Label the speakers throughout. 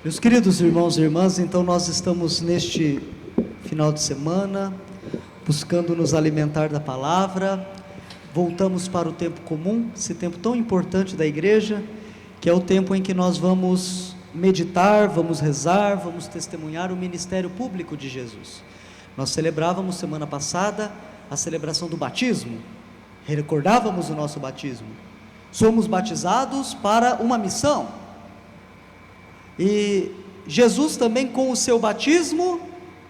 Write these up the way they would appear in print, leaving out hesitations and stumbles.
Speaker 1: Meus queridos irmãos e irmãs, então nós estamos neste final de semana, buscando nos alimentar da palavra, voltamos para o tempo comum, esse tempo tão importante da igreja, que é o tempo em que nós vamos meditar, vamos rezar, vamos testemunhar o ministério público de Jesus. Nós celebrávamos semana passada a celebração do batismo, recordávamos o nosso batismo, somos batizados para uma missão, e Jesus também com o seu batismo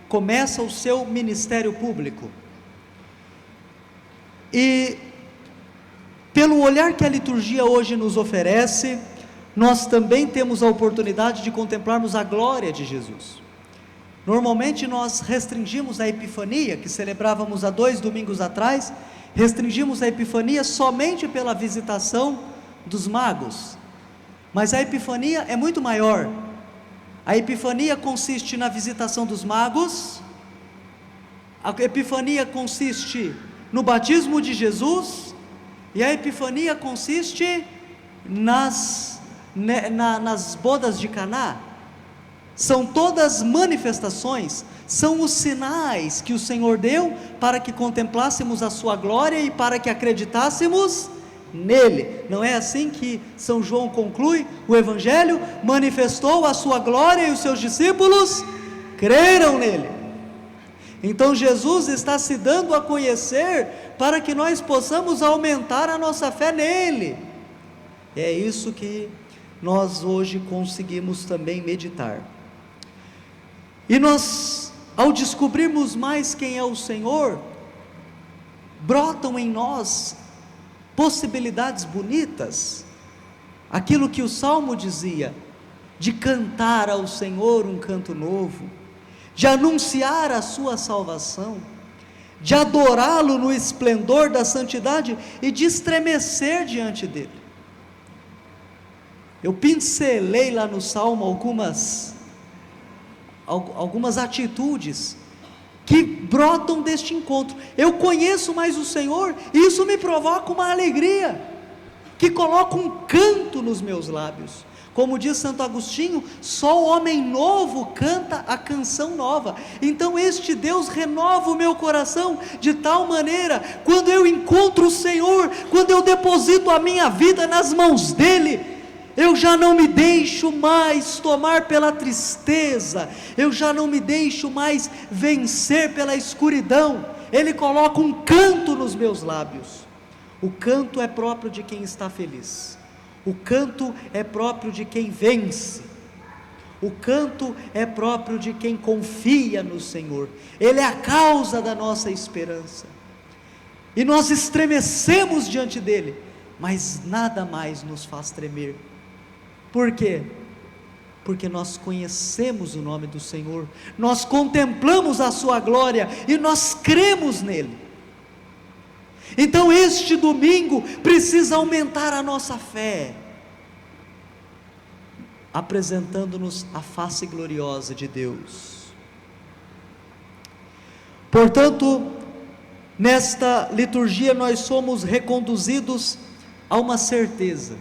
Speaker 1: começa o seu ministério público, e pelo olhar que a liturgia hoje nos oferece, nós também temos a oportunidade de contemplarmos a glória de Jesus. Normalmente nós restringimos a Epifania, que celebrávamos há 2 domingos atrás, restringimos a Epifania somente pela visitação dos magos, mas a Epifania é muito maior. A Epifania consiste na visitação dos magos, a Epifania consiste no batismo de Jesus, e a Epifania consiste nas bodas de Caná. São todas manifestações, são os sinais que o Senhor deu para que contemplássemos a sua glória e para que acreditássemos nele. Não é assim que São João conclui o Evangelho? Manifestou a sua glória e os seus discípulos creram nele. Então Jesus está se dando a conhecer para que nós possamos aumentar a nossa fé nele. É isso que nós hoje conseguimos também meditar. E nós, ao descobrirmos mais quem é o Senhor, brotam em nós possibilidades bonitas, aquilo que o Salmo dizia, de cantar ao Senhor um canto novo, de anunciar a sua salvação, de adorá-lo no esplendor da santidade e de estremecer diante dele. Eu pincelei lá no Salmo algumas atitudes que brotam deste encontro. Eu conheço mais o Senhor, e isso me provoca uma alegria, que coloca um canto nos meus lábios. Como diz Santo Agostinho, só o homem novo canta a canção nova. Então este Deus renova o meu coração de tal maneira, quando eu encontro o Senhor, quando eu deposito a minha vida nas mãos dele, eu já não me deixo mais tomar pela tristeza, eu já não me deixo mais vencer pela escuridão. Ele coloca um canto nos meus lábios. O canto é próprio de quem está feliz, o canto é próprio de quem vence, o canto é próprio de quem confia no Senhor. Ele é a causa da nossa esperança, e nós estremecemos diante dele, mas nada mais nos faz tremer. Por quê? Porque nós conhecemos o nome do Senhor, nós contemplamos a sua glória e nós cremos nele. Então este domingo precisa aumentar a nossa fé, apresentando-nos a face gloriosa de Deus. Portanto, nesta liturgia nós somos reconduzidos a uma certeza: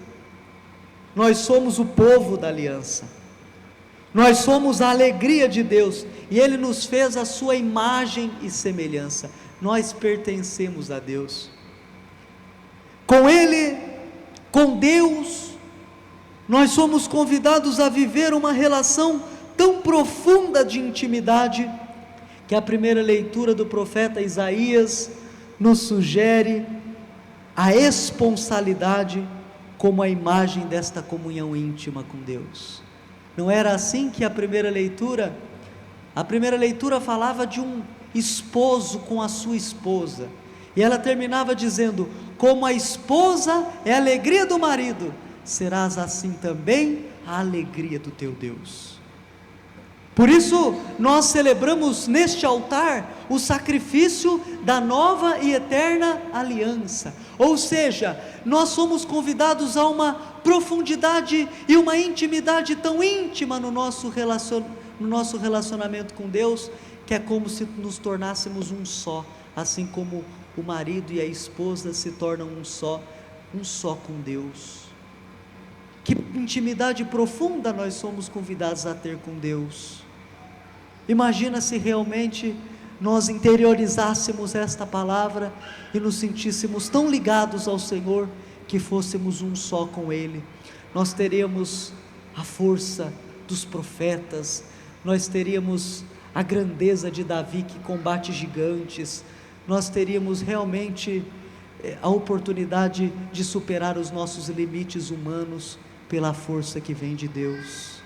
Speaker 1: nós somos o povo da aliança, nós somos a alegria de Deus, e Ele nos fez a sua imagem e semelhança. Nós pertencemos a Deus. Com Ele, com Deus, nós somos convidados a viver uma relação tão profunda de intimidade, que a primeira leitura do profeta Isaías nos sugere a esponsalidade como a imagem desta comunhão íntima com Deus. Não era assim que a primeira leitura falava de um esposo com a sua esposa, e ela terminava dizendo: como a esposa é a alegria do marido, serás assim também a alegria do teu Deus. Por isso nós celebramos neste altar o sacrifício da nova e eterna aliança, ou seja, nós somos convidados a uma profundidade e uma intimidade tão íntima no nosso relacionamento com Deus, que é como se nos tornássemos um só, assim como o marido e a esposa se tornam um só com Deus. Que intimidade profunda nós somos convidados a ter com Deus. Imagina se realmente nós interiorizássemos esta palavra e nos sentíssemos tão ligados ao Senhor que fôssemos um só com Ele. Nós teríamos a força dos profetas, nós teríamos a grandeza de Davi que combate gigantes, nós teríamos realmente a oportunidade de superar os nossos limites humanos pela força que vem de Deus.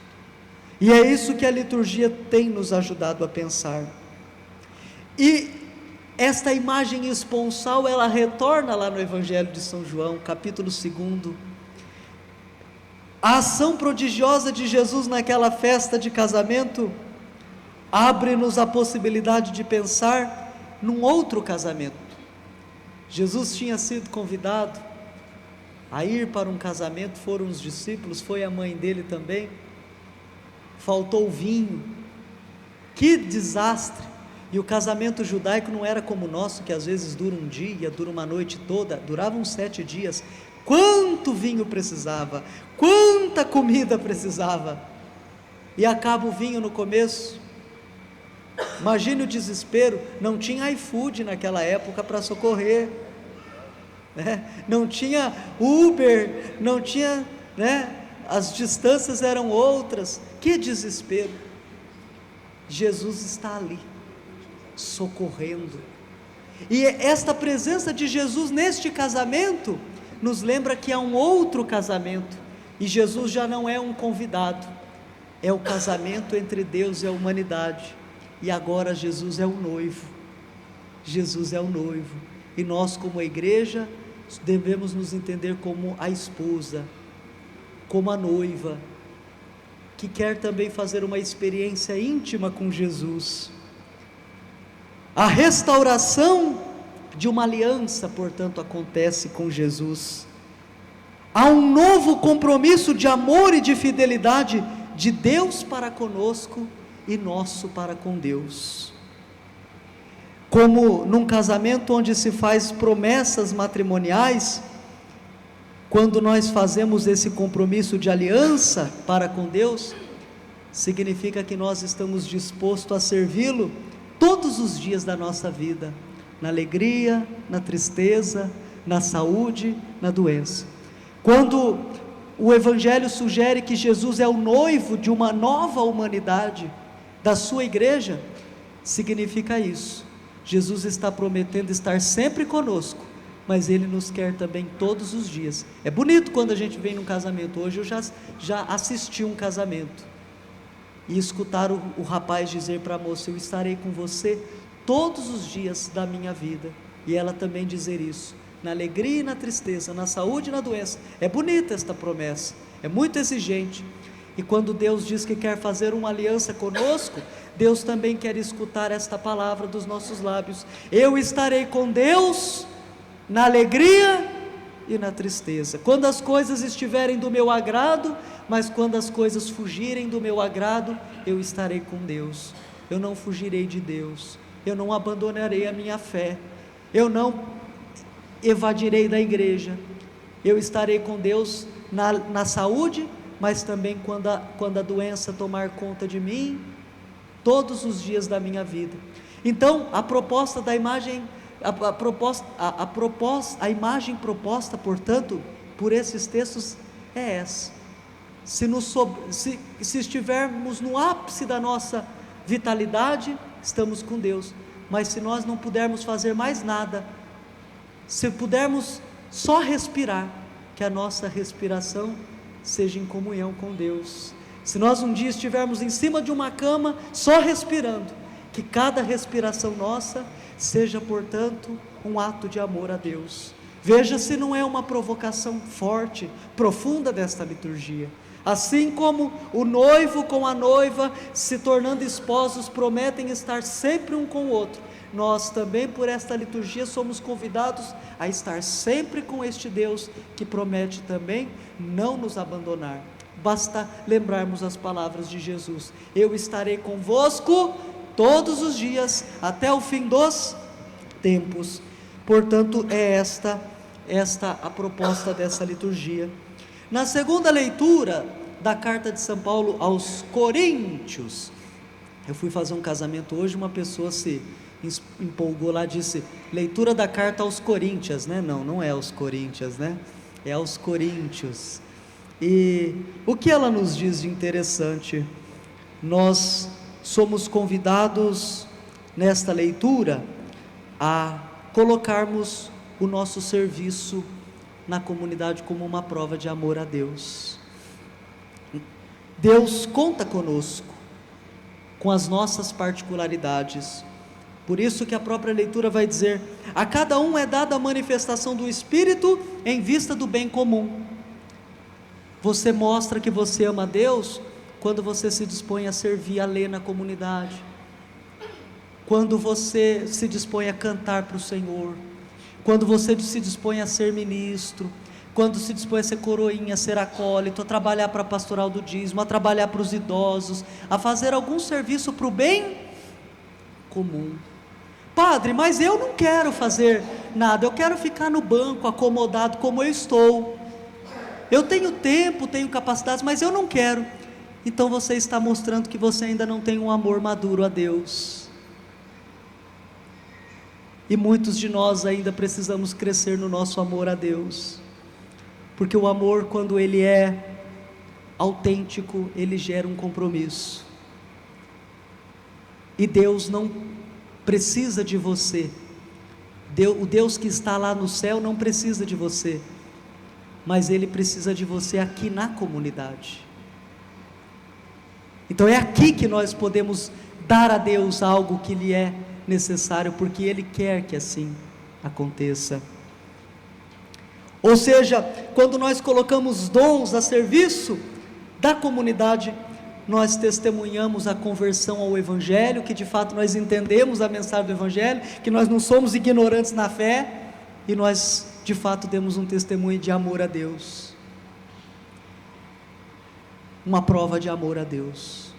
Speaker 1: E é isso que a liturgia tem nos ajudado a pensar. E esta imagem esponsal, ela retorna lá no Evangelho de São João, capítulo 2. A ação prodigiosa de Jesus naquela festa de casamento abre-nos a possibilidade de pensar num outro casamento. Jesus tinha sido convidado a ir para um casamento, foram os discípulos, foi a mãe dele também, faltou vinho, que desastre. E o casamento judaico não era como o nosso, que às vezes dura um dia, dura uma noite toda, durava uns 7 dias, quanto vinho precisava, quanta comida precisava, e acaba o vinho no começo. Imagine o desespero, não tinha iFood naquela época para socorrer, né? Não tinha Uber, não tinha, né? As distâncias eram outras, que desespero. Jesus está ali, socorrendo, e esta presença de Jesus neste casamento, nos lembra que há um outro casamento, e Jesus já não é um convidado, é o casamento entre Deus e a humanidade, e agora Jesus é o noivo, Jesus é o noivo, e nós como a igreja, devemos nos entender como a esposa, como a noiva, que quer também fazer uma experiência íntima com Jesus. A restauração de uma aliança, portanto, acontece com Jesus. Há um novo compromisso de amor e de fidelidade de Deus para conosco e nosso para com Deus. Como num casamento onde se faz promessas matrimoniais, quando nós fazemos esse compromisso de aliança para com Deus, significa que nós estamos dispostos a servi-lo todos os dias da nossa vida, na alegria, na tristeza, na saúde, na doença. Quando o Evangelho sugere que Jesus é o noivo de uma nova humanidade, da sua igreja, significa isso. Jesus está prometendo estar sempre conosco, mas Ele nos quer também todos os dias. É bonito quando a gente vem num casamento. Hoje eu já assisti um casamento, e escutar o rapaz dizer para a moça: eu estarei com você todos os dias da minha vida, e ela também dizer isso, na alegria e na tristeza, na saúde e na doença. É bonita esta promessa, é muito exigente, e quando Deus diz que quer fazer uma aliança conosco, Deus também quer escutar esta palavra dos nossos lábios: eu estarei com Deus na alegria e na tristeza, quando as coisas estiverem do meu agrado, mas quando as coisas fugirem do meu agrado, eu estarei com Deus, eu não fugirei de Deus, eu não abandonarei a minha fé, eu não evadirei da igreja, eu estarei com Deus na saúde, mas também quando a doença tomar conta de mim, todos os dias da minha vida. Então, a proposta da imagem, a imagem proposta, portanto, por esses textos é essa. Se estivermos no ápice da nossa vitalidade, estamos com Deus, mas se nós não pudermos fazer mais nada, se pudermos só respirar, que a nossa respiração seja em comunhão com Deus. Se nós um dia estivermos em cima de uma cama, só respirando, que cada respiração nossa seja, portanto, um ato de amor a Deus. Veja se não é uma provocação forte, profunda desta liturgia. Assim como o noivo com a noiva, se tornando esposos, prometem estar sempre um com o outro, nós também, por esta liturgia, somos convidados a estar sempre com este Deus, que promete também não nos abandonar. Basta lembrarmos as palavras de Jesus: eu estarei convosco todos os dias, até o fim dos tempos. Portanto, é esta a proposta dessa liturgia. Na segunda leitura da carta de São Paulo aos Coríntios, eu fui fazer um casamento hoje, uma pessoa se empolgou lá, disse, leitura da carta aos Coríntios, né? Não é aos Coríntios, né? É aos Coríntios. E o que ela nos diz de interessante? Nós somos convidados nesta leitura a colocarmos o nosso serviço na comunidade como uma prova de amor a Deus. Deus conta conosco, com as nossas particularidades. Por isso que a própria leitura vai dizer: a cada um é dada a manifestação do Espírito em vista do bem comum. Você mostra que você ama a Deus quando você se dispõe a servir, a ler na comunidade, quando você se dispõe a cantar para o Senhor, quando você se dispõe a ser ministro, quando se dispõe a ser coroinha, a ser acólito, a trabalhar para a pastoral do dízimo, a trabalhar para os idosos, a fazer algum serviço para o bem comum. Padre, mas eu não quero fazer nada, eu quero ficar no banco acomodado como eu estou, eu tenho tempo, tenho capacidades, mas eu não quero. Então você está mostrando que você ainda não tem um amor maduro a Deus, e muitos de nós ainda precisamos crescer no nosso amor a Deus, porque o amor, quando ele é autêntico, ele gera um compromisso, e Deus não precisa de você, o Deus que está lá no céu não precisa de você, mas Ele precisa de você aqui na comunidade. Então é aqui que nós podemos dar a Deus algo que lhe é necessário, porque Ele quer que assim aconteça. Ou seja, quando nós colocamos dons a serviço da comunidade, nós testemunhamos a conversão ao Evangelho, que de fato nós entendemos a mensagem do Evangelho, que nós não somos ignorantes na fé, e nós de fato demos um testemunho de amor a Deus, uma prova de amor a Deus.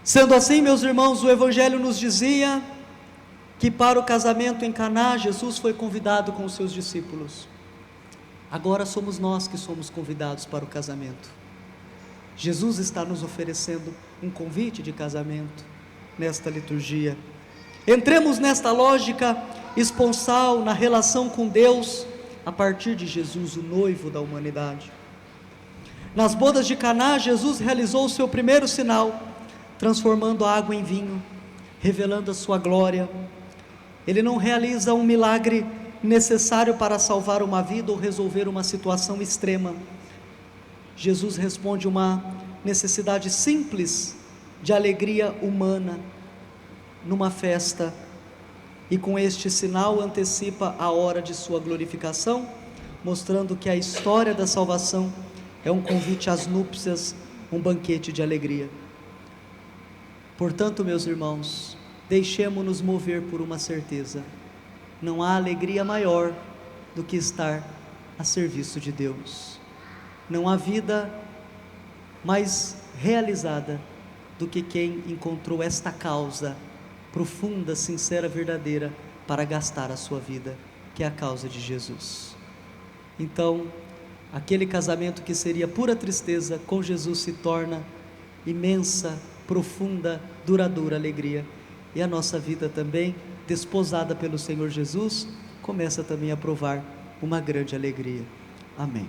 Speaker 1: Sendo assim, meus irmãos, o Evangelho nos dizia que para o casamento em Caná, Jesus foi convidado com os seus discípulos. Agora somos nós que somos convidados para o casamento. Jesus está nos oferecendo um convite de casamento nesta liturgia. Entremos nesta lógica esponsal, na relação com Deus, a partir de Jesus, o noivo da humanidade. Nas bodas de Caná, Jesus realizou o seu primeiro sinal, transformando a água em vinho, revelando a sua glória. Ele não realiza um milagre necessário para salvar uma vida ou resolver uma situação extrema. Jesus responde uma necessidade simples de alegria humana numa festa, e com este sinal antecipa a hora de sua glorificação, mostrando que a história da salvação é um convite às núpcias, um banquete de alegria. Portanto, meus irmãos, deixemo-nos mover por uma certeza: não há alegria maior do que estar a serviço de Deus. Não há vida mais realizada do que quem encontrou esta causa profunda, sincera, verdadeira, para gastar a sua vida, que é a causa de Jesus. Então, aquele casamento que seria pura tristeza, com Jesus se torna imensa, profunda, duradoura alegria, e a nossa vida também, desposada pelo Senhor Jesus, começa também a provar uma grande alegria. Amém.